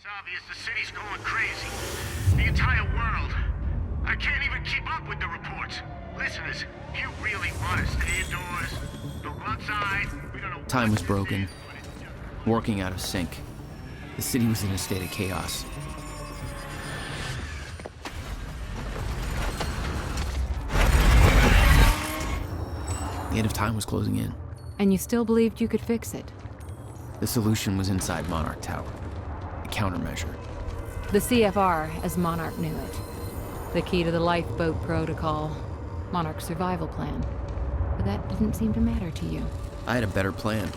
obvious the city's going crazy. The entire world. I can't even keep up with the reports. Listeners, you really want to stay indoors? Don't go outside. We don't know. Time was broken. Working out of sync. The city was in a state of chaos. The end of time was closing in. And you still believed you could fix it? The solution was inside Monarch Tower. A countermeasure. The CFR, as Monarch knew it. The key to the lifeboat protocol. Monarch's survival plan. But that didn't seem to matter to you. I had a better plan.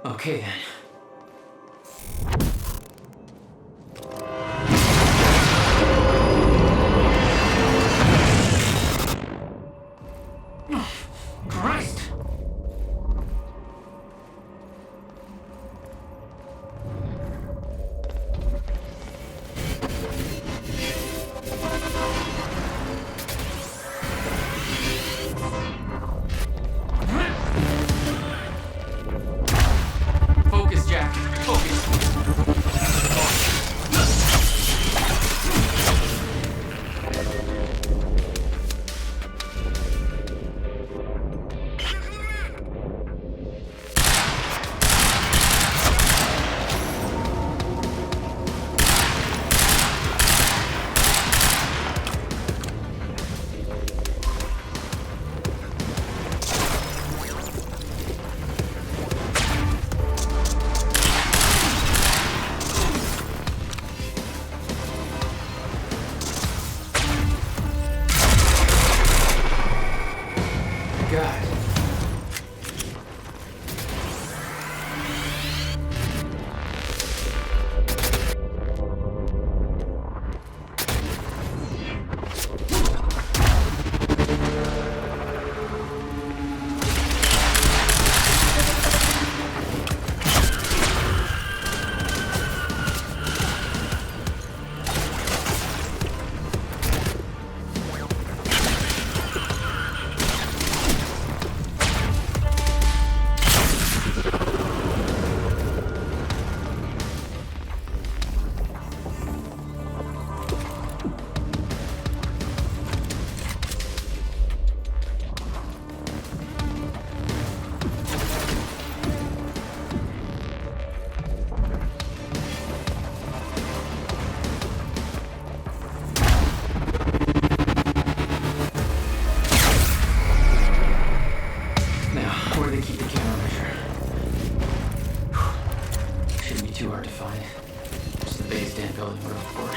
Okay then. Christ! Focus, Jack. Focus. God. Too hard to find. Just the base stand building we're for.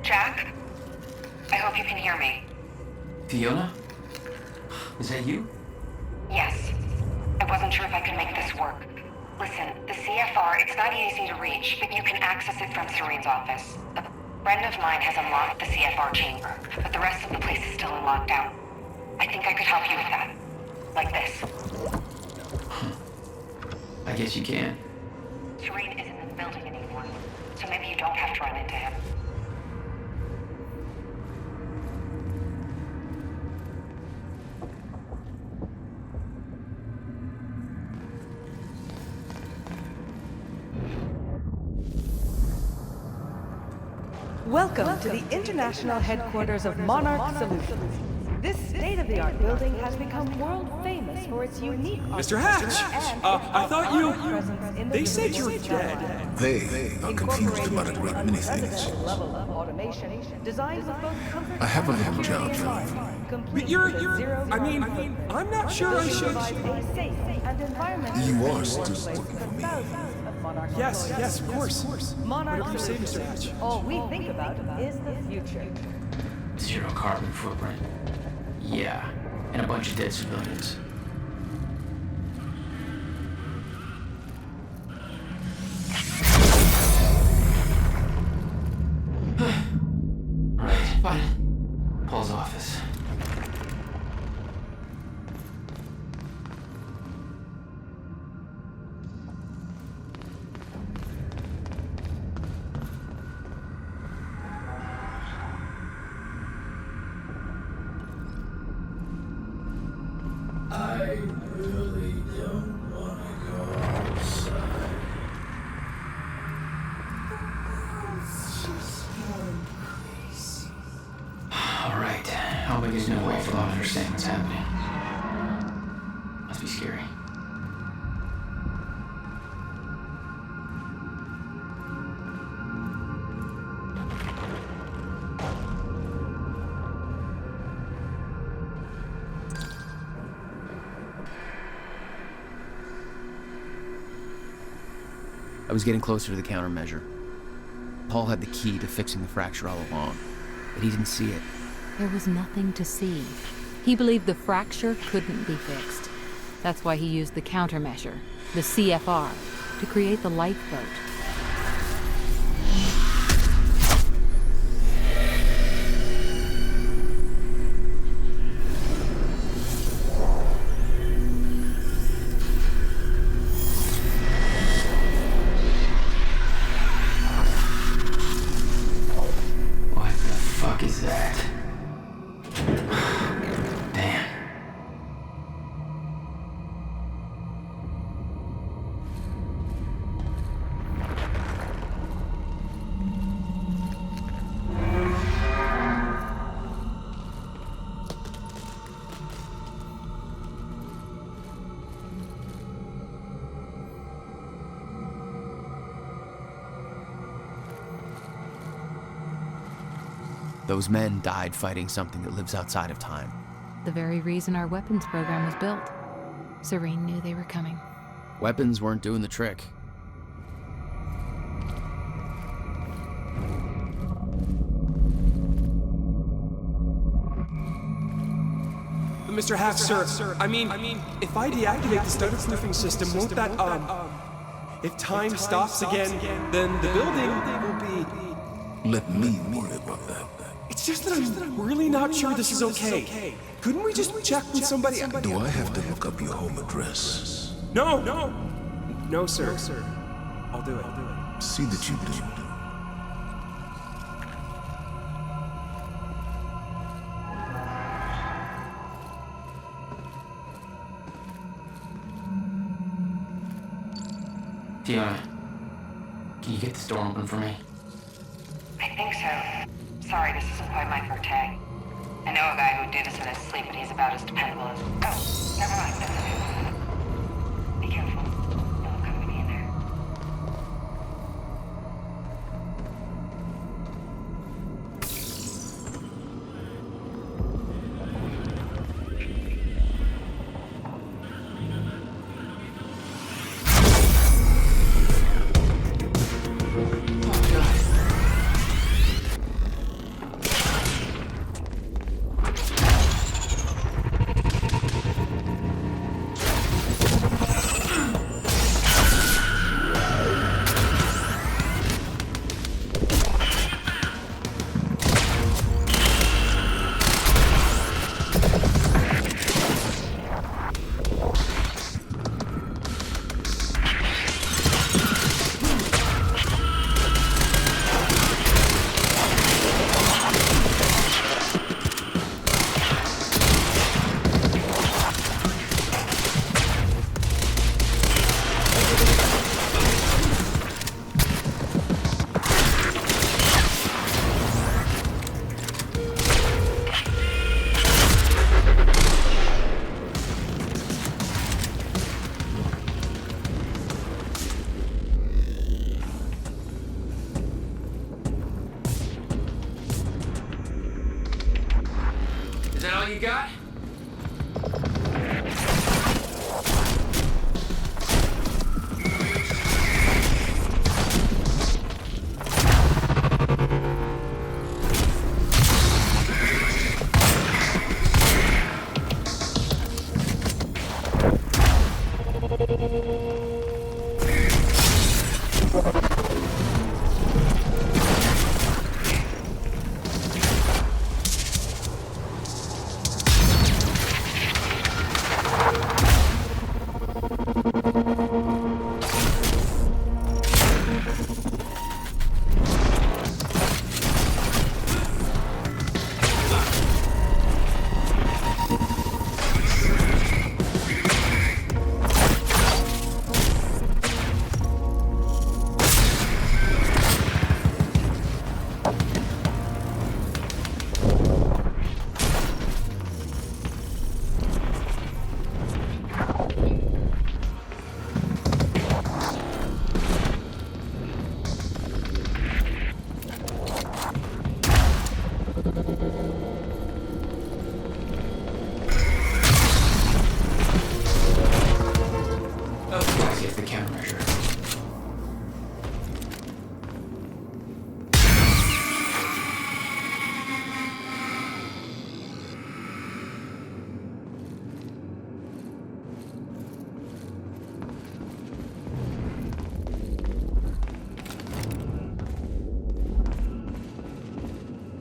Jack? I hope you can hear me. Fiona? Is that you? Yes. I wasn't sure if I could make this work. Listen, the CFR, it's not easy to reach, but you can access it from Serene's office. A friend of mine has unlocked the CFR chamber, but the rest of the place is still in lockdown. I think I could help you with that. Like this. I guess you can. Serene isn't in the building anymore, so maybe you don't have to run into him. Welcome to the international headquarters of Monarch Solutions. This state-of-the-art building has become world famous for its unique Mr. Hatch! I thought you... They said you were dead. They are confused about a great many things. I have a little job for you. But you're... I mean, I'm not sure I should... You are still working for me. Monarch Yes, employees. yes, of course. Monarch Whatever you say, Mr. Solutions. Hatch. All we think about is the future. Zero carbon footprint. Yeah, and a bunch of dead civilians. Right, fine. Paul's office. I really don't want to go outside. It's just going crazy. All right, how big is no way for them to understand what's happening? Must be scary. I was getting closer to the countermeasure. Paul had the key to fixing the fracture all along, but he didn't see it. There was nothing to see. He believed the fracture couldn't be fixed. That's why he used the countermeasure, the CFR, to create the lifeboat. What the fuck is that? Damn. Those men died fighting something that lives outside of time. The very reason our weapons program was built. Serene knew they were coming. Weapons weren't doing the trick. Mr. Hatch, sir, I mean, if I deactivate the stutter proofing system, won't that, if time stops again, then the building will be... Let me worry about that. It's just that I'm really not sure this is okay. Couldn't we just check with somebody? Do I have to look up your home address? No, sir. I'll do it. See that you do. Fiona, can you get this door open for me? I think so. Sorry, this isn't quite my forte. I know a guy who'd do this in his sleep, and he's about as dependable as... Oh, never mind. That's okay. Be careful. No company in there. Is that all you got?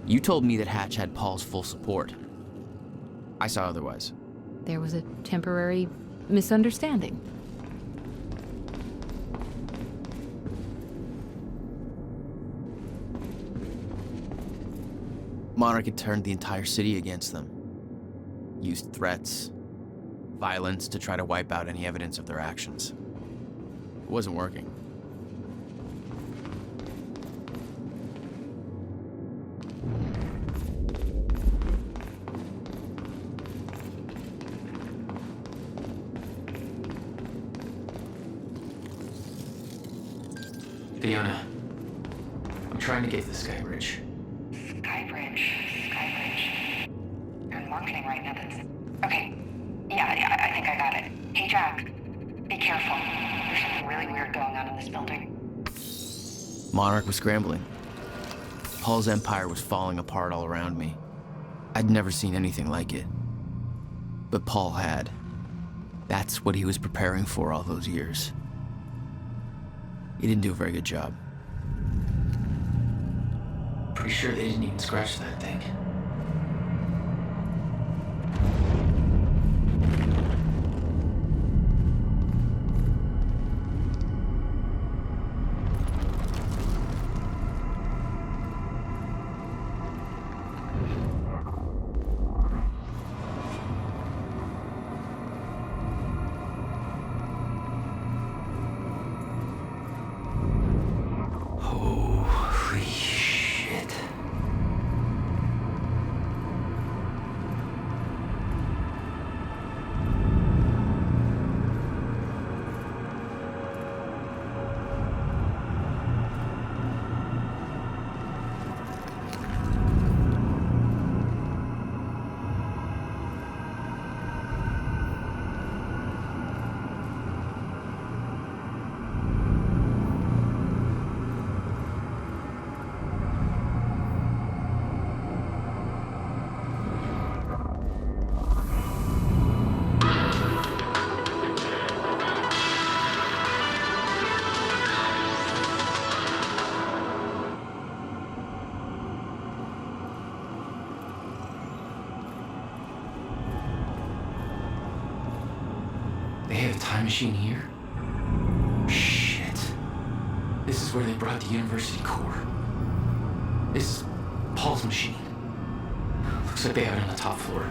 You told me that Hatch had Paul's full support. I saw otherwise. There was a temporary misunderstanding. Monarch had turned the entire city against them. Used threats, violence to try to wipe out any evidence of their actions. It wasn't working. Fiona, I'm trying to get to the Sky Bridge. Skybridge. You're in marketing right now, that's... Okay. Yeah, I think I got it. Hey, Jack. Be careful. There's something really weird going on in this building. Monarch was scrambling. Paul's empire was falling apart all around me. I'd never seen anything like it. But Paul had. That's what he was preparing for all those years. He didn't do a very good job. Pretty sure they didn't even scratch that thing. Holy shit. They have a time machine here? Shit. This is where they brought the university core. This is Paul's machine. Looks like they have it on the top floor.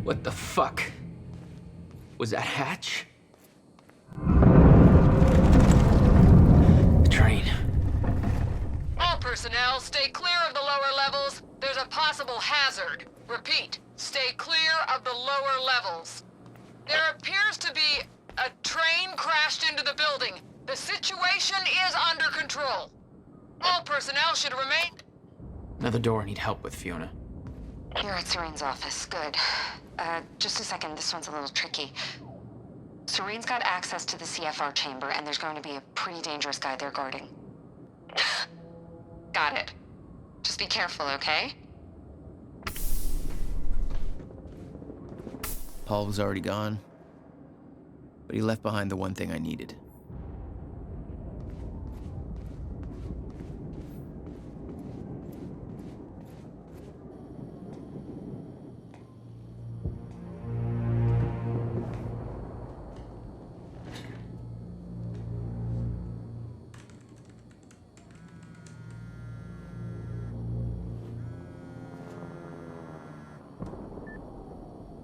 What the fuck? Was that Hatch? The train. All personnel, stay clear of the lower levels. There's a possible hazard. Repeat, stay clear of the lower levels. There appears to be a train crashed into the building. The situation is under control. All personnel should remain... Another door I need help with, Fiona. You're at Serene's office. Good. Just a second. This one's a little tricky. Serene's got access to the CFR chamber, and there's going to be a pretty dangerous guy there guarding. Got it. Just be careful, okay? Paul was already gone, but he left behind the one thing I needed.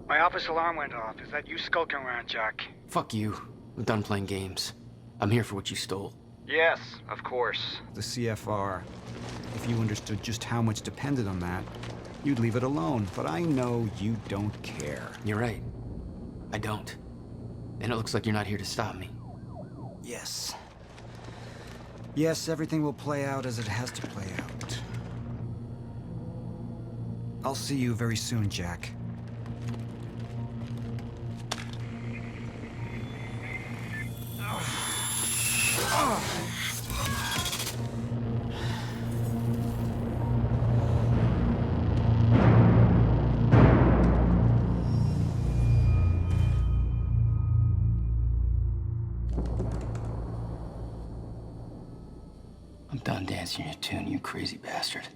My office alarm went off. Is that you skulking around, Jack? Fuck you. I'm done playing games. I'm here for what you stole. Yes, of course. The CFR. If you understood just how much depended on that, you'd leave it alone. But I know you don't care. You're right. I don't. And it looks like you're not here to stop me. Yes. Yes, everything will play out as it has to play out. I'll see you very soon, Jack. I'm done dancing your tune, you crazy bastard.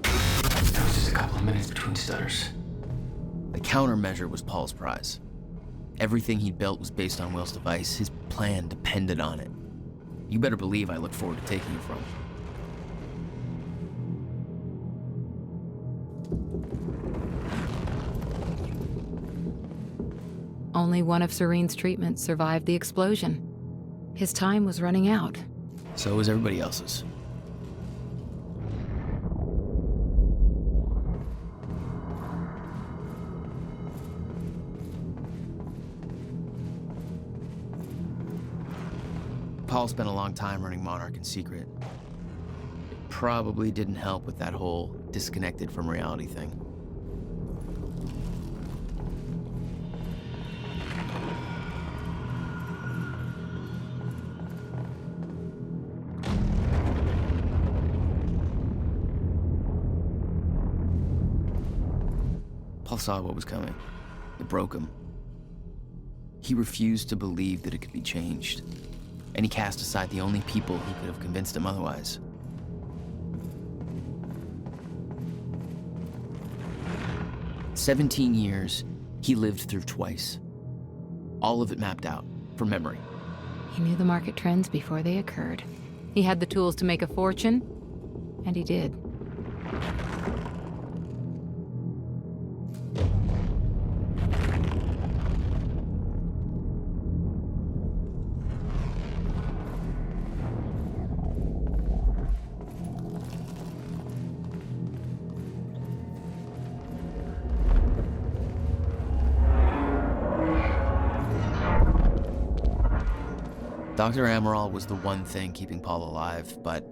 That was just a couple of minutes between stutters. The countermeasure was Paul's prize. Everything he'd built was based on Will's device. His plan depended on it. You better believe I look forward to taking you from him. Only one of Serene's treatments survived the explosion. His time was running out. So was everybody else's. Paul spent a long time running Monarch in secret. It probably didn't help with that whole disconnected from reality thing. Paul saw what was coming. It broke him. He refused to believe that it could be changed. And he cast aside the only people who could have convinced him otherwise. "17 years, he lived through twice. All of it mapped out, from memory. He knew the market trends before they occurred. He had the tools to make a fortune, and he did. Dr. Amaral was the one thing keeping Paul alive, but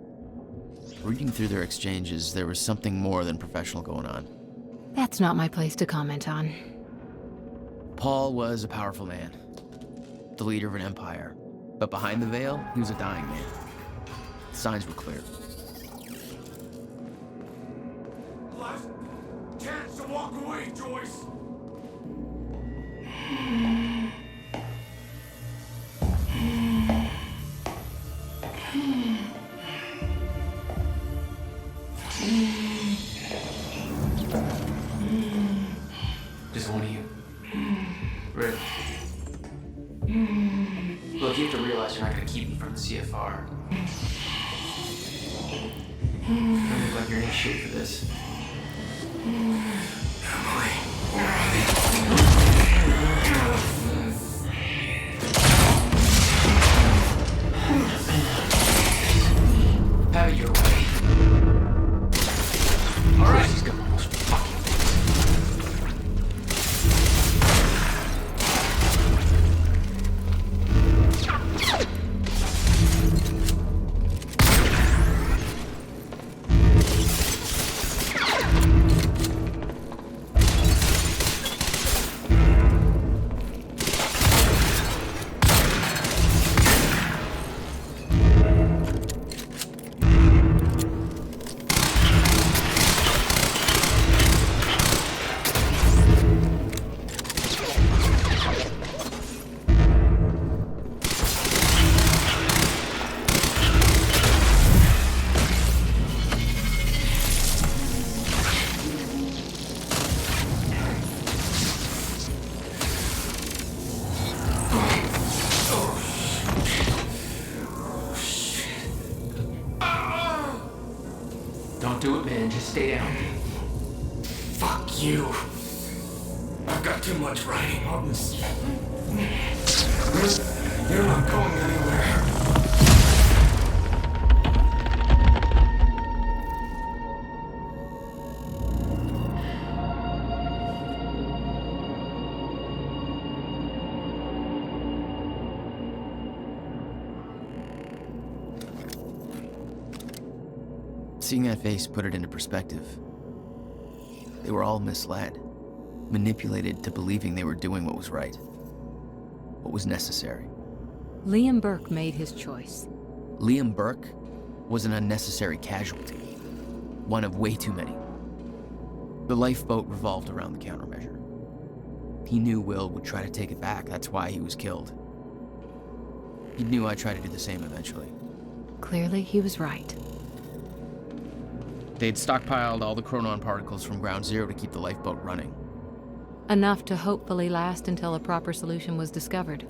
reading through their exchanges, there was something more than professional going on. That's not my place to comment on. Paul was a powerful man, the leader of an empire, but behind the veil, he was a dying man. The signs were clear. Last chance to walk away, Joyce! Just one of you. Rick. Look, you have to realize you're not going to keep me from the CFR. You don't look like you're in any shape for this. Have it your way. All right. He's got one of those fucking Just stay down. Fuck you. I've got too much writing on this. You're not going anywhere. Seeing that face put it into perspective. They were all misled, manipulated to believing they were doing what was right, what was necessary. Liam Burke made his choice. Liam Burke was an unnecessary casualty, one of way too many. The lifeboat revolved around the countermeasure. He knew Will would try to take it back, that's why he was killed. He knew I'd try to do the same eventually. Clearly, he was right. They'd stockpiled all the Chronon particles from Ground Zero to keep the lifeboat running. Enough to hopefully last until a proper solution was discovered.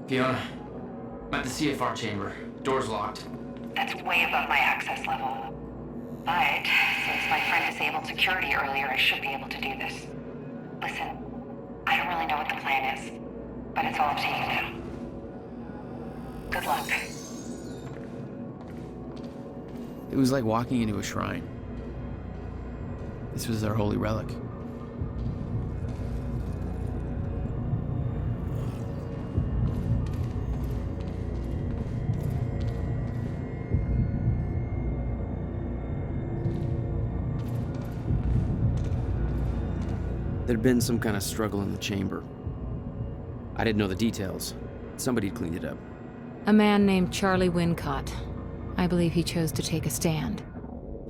Fiona, I'm at the CFR chamber. Door's locked. That's way above my access level. But since my friend disabled security earlier, I should be able to do this. Listen, I don't really know what the plan is, but it's all up to you now. Good luck. It was like walking into a shrine. This was their holy relic. There'd been some kind of struggle in the chamber. I didn't know the details. Somebody'd cleaned it up. A man named Charlie Wincott. I believe he chose to take a stand.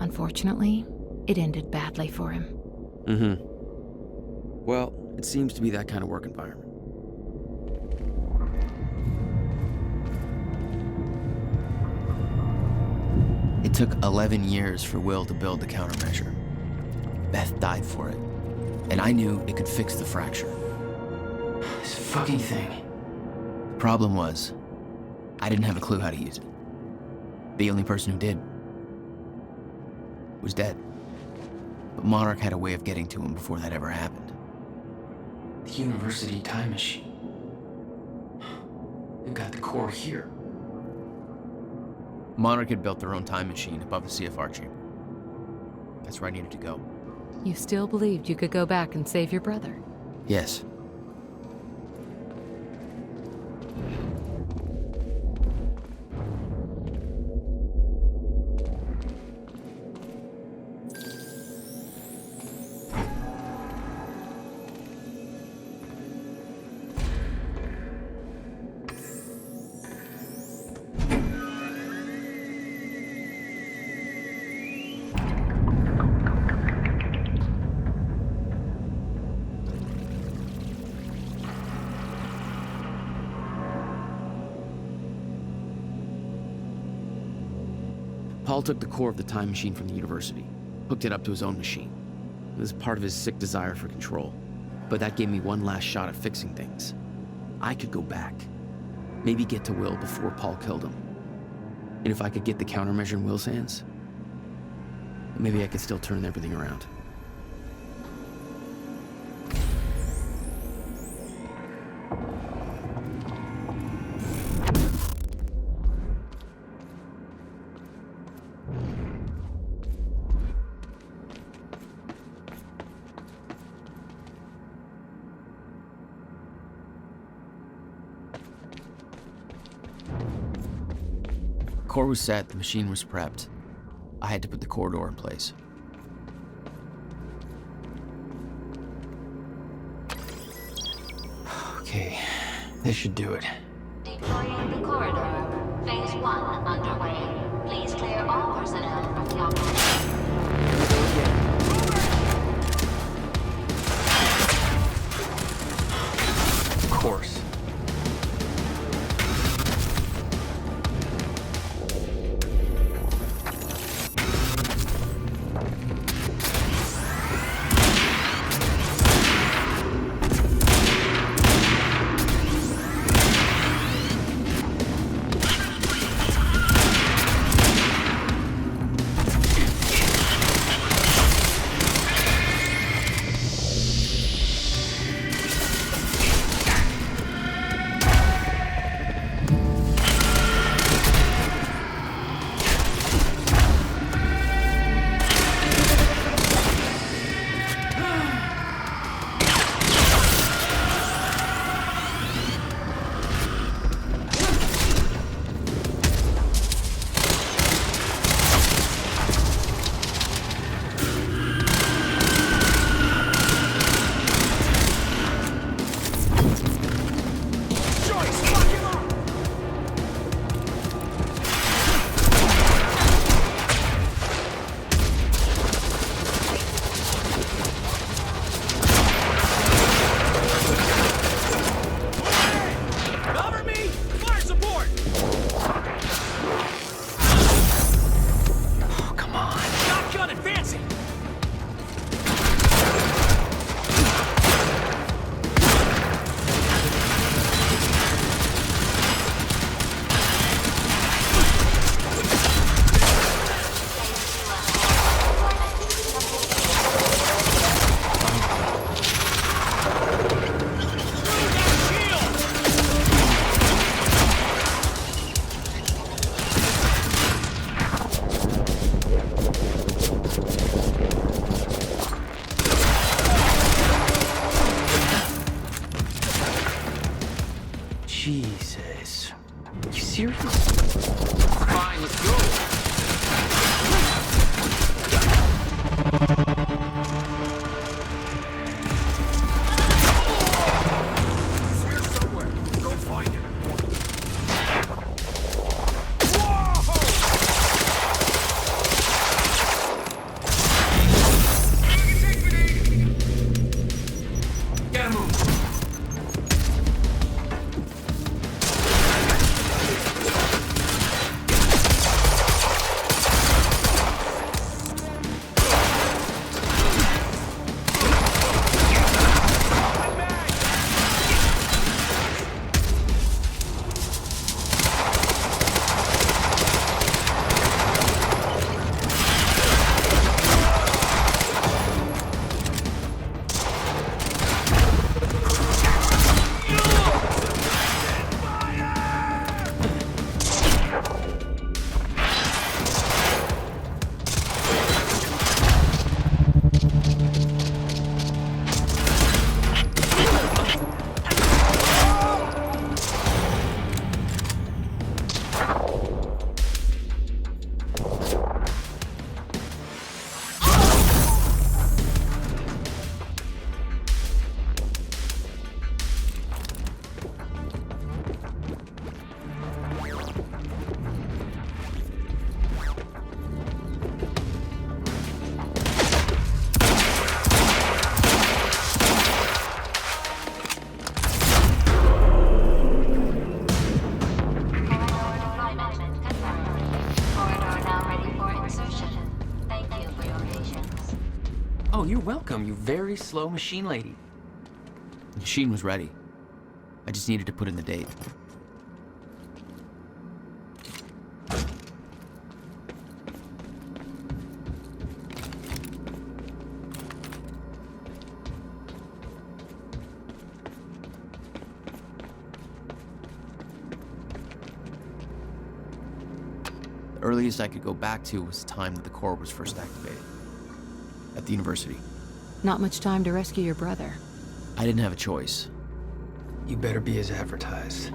Unfortunately, it ended badly for him. Mm-hmm. Well, it seems to be that kind of work environment. It took 11 years for Will to build the countermeasure. Beth died for it, and I knew it could fix the fracture. This fucking thing. The problem was, I didn't have a clue how to use it. The only person who did was dead. But Monarch had a way of getting to him before that ever happened. The university time machine. They've got the core here. Monarch had built their own time machine above the CFR chamber. That's where I needed to go. You still believed you could go back and save your brother? Yes. Paul took the core of the time machine from the university, hooked it up to his own machine. It was part of his sick desire for control. But that gave me one last shot at fixing things. I could go back. Maybe get to Will before Paul killed him. And if I could get the countermeasure in Will's hands, maybe I could still turn everything around. Core was set, the machine was prepped. I had to put the core door in place. Okay, this should do it. Deploying the corridor. Phase 1 underway. Please clear all personnel from the operation. Of course. Oh, you're welcome, you very slow machine lady. The machine was ready. I just needed to put in the date. The earliest I could go back to was the time that the core was first activated. At the university. Not much time to rescue your brother. I didn't have a choice. You better be as advertised.